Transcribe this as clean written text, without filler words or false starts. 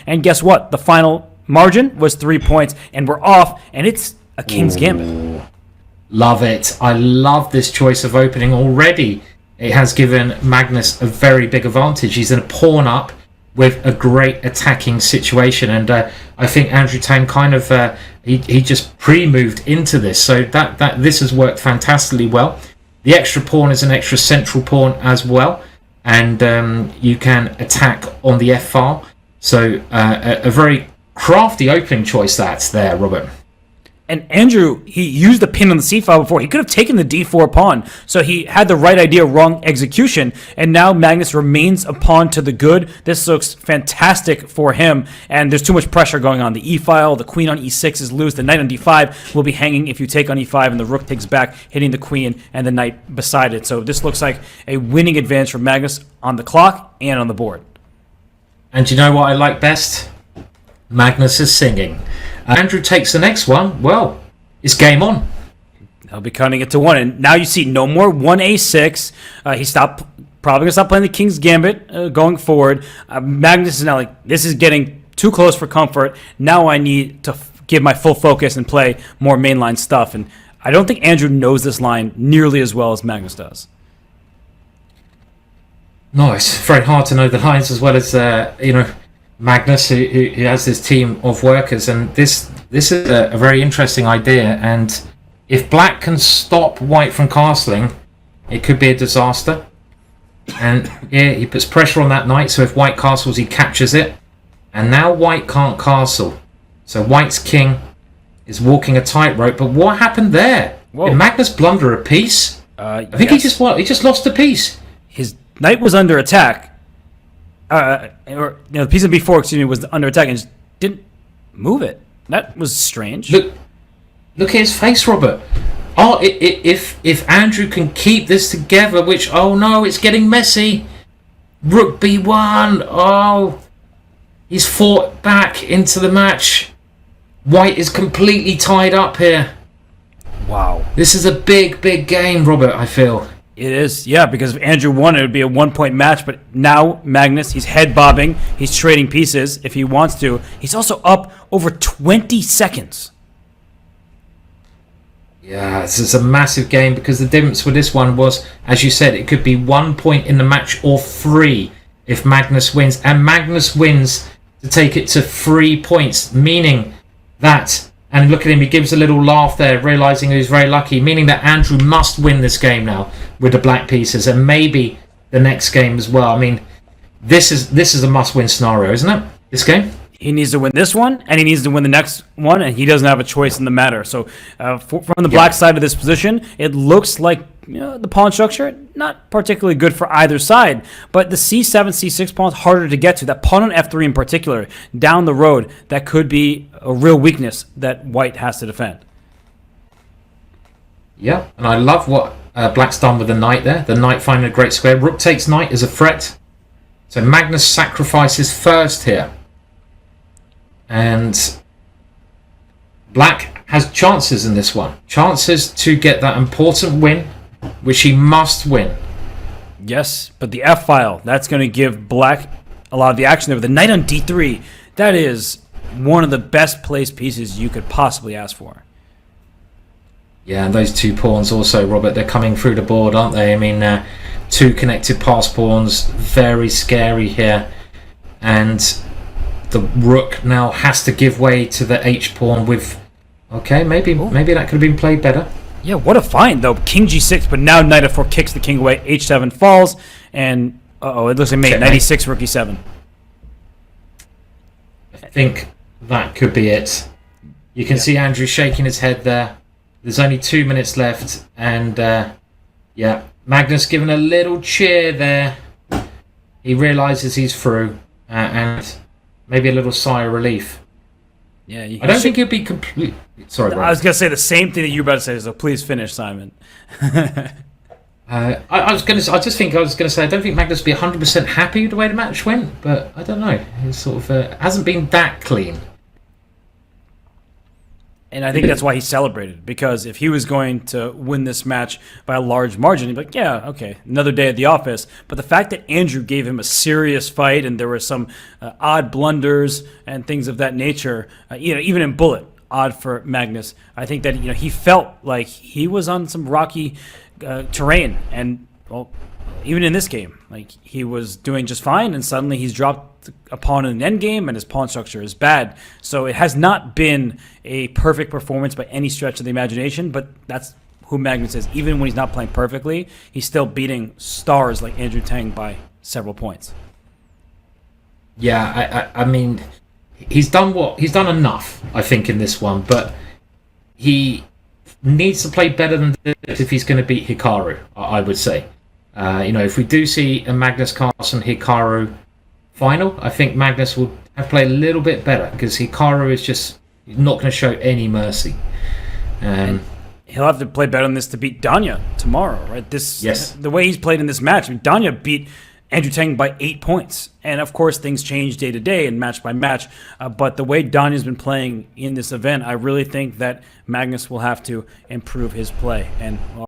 And guess what? The final margin was 3 points, and we're off, and it's a King's Gambit. Love it. I love this choice of opening already. It has given Magnus a very big advantage. He's in a pawn up with a great attacking situation, and I think Andrew Tang kind of he just pre-moved into this, so that this has worked fantastically well. The extra pawn is an extra central pawn as well, and you can attack on the f-file. So a very crafty opening choice that's there, Robert. And Andrew, he used the pin on the c-file before. He could have taken the d4 pawn, so he had the right idea, wrong execution, and now Magnus remains a pawn to the good. This looks fantastic for him, and there's too much pressure going on. The e-file, the queen on e6 is loose, the knight on d5 will be hanging if you take on e5, and the rook takes back, hitting the queen and the knight beside it. So this looks like a winning advantage for Magnus on the clock and on the board. And you know what I like best? Magnus is singing. Andrew takes the next one. Well, it's game on. He'll be cutting it to 1. And now you see no more 1a6. He probably going to stop playing the King's Gambit going forward. Magnus is now like, this is getting too close for comfort. Now I need to give my full focus and play more mainline stuff. And I don't think Andrew knows this line nearly as well as Magnus does. No, it's very hard to know the lines as well as, Magnus, who has this team of workers, and this is a very interesting idea. And if Black can stop White from castling, it could be a disaster. And yeah, he puts pressure on that knight, so if White castles, he captures it. And now White can't castle, so White's king is walking a tightrope. But what happened there? Whoa. Did Magnus blunder a piece? I think yes. he just lost a piece. His knight was under attack. The piece of b4, was under attack and just didn't move it. That was strange. Look at his face, Robert. Oh, if Andrew can keep this together, which, oh no, it's getting messy. Rook b1. Oh, he's fought back into the match. White is completely tied up here. Wow. This is a big game, Robert, I feel. It is, yeah, because if Andrew won, it would be a 1-point match. But now Magnus, he's head bobbing. He's trading pieces if he wants to. He's also up over 20 seconds. Yeah, this is a massive game because the difference with this one was, as you said, it could be 1 point in the match or 3 if Magnus wins. And Magnus wins to take it to 3 points, meaning that... And look at him, he gives a little laugh there, realising he was very lucky, meaning that Andrew must win this game now with the black pieces, and maybe the next game as well. I mean, this is a must-win scenario, isn't it? This game? He needs to win this one, and he needs to win the next one, and he doesn't have a choice in the matter. So from the black side of this position, it looks like the pawn structure, not particularly good for either side, but the c7, c6 pawn is harder to get to. That pawn on f3 in particular, down the road, that could be a real weakness that White has to defend. Yeah, and I love what Black's done with the knight there. The knight finding a great square. Rook takes knight as a threat. So Magnus sacrifices first here. And Black has chances in this one. Chances to get that important win, which he must win. Yes, but the f-file, that's going to give Black a lot of the action there. With the knight on d3, that is one of the best placed pieces you could possibly ask for. Yeah, and those two pawns also, Robert, they're coming through the board, aren't they? I mean, two connected pass pawns, very scary here. And the rook now has to give way to the h-pawn with... Okay, maybe that could have been played better. Yeah, what a find, though. King g6, but now knight f4 kicks the king away. h7 falls, and... Uh-oh, it looks like mate. Knight e6, rook e7. I think that could be it. You can see Andrew shaking his head there. There's only 2 minutes left, and Magnus giving a little cheer there. He realises he's through, and maybe a little sigh of relief. Yeah, I don't think he'll be complete. Sorry, Brian. I was gonna say the same thing that you were about to say, so please finish, Simon. I was gonna say I don't think Magnus will be 100% happy with the way the match went, but I don't know. It sort of hasn't been that clean. And I think that's why he celebrated, because if he was going to win this match by a large margin, he'd be like, yeah, okay, another day at the office. But the fact that Andrew gave him a serious fight and there were some odd blunders and things of that nature, even in Bullet, odd for Magnus, I think that he felt like he was on some rocky terrain. And, well, even in this game, like, he was doing just fine, and suddenly he's dropped a pawn in an endgame, and his pawn structure is bad. So it has not been a perfect performance by any stretch of the imagination, but that's who Magnus is. Even when he's not playing perfectly, he's still beating stars like Andrew Tang by several points. Yeah, I mean, he's done enough, I think, in this one, but he needs to play better than this if he's going to beat Hikaru, I would say. If we do see a Magnus Carlsen Hikaru final, I think Magnus will have to play a little bit better, because Hikaru is just not going to show any mercy. He'll have to play better than this to beat Danya tomorrow, right? Yes. The way he's played in this match, Danya beat Andrew Tang by 8 points. And of course, things change day to day and match by match. But the way Danya's been playing in this event, I really think that Magnus will have to improve his play. And, well,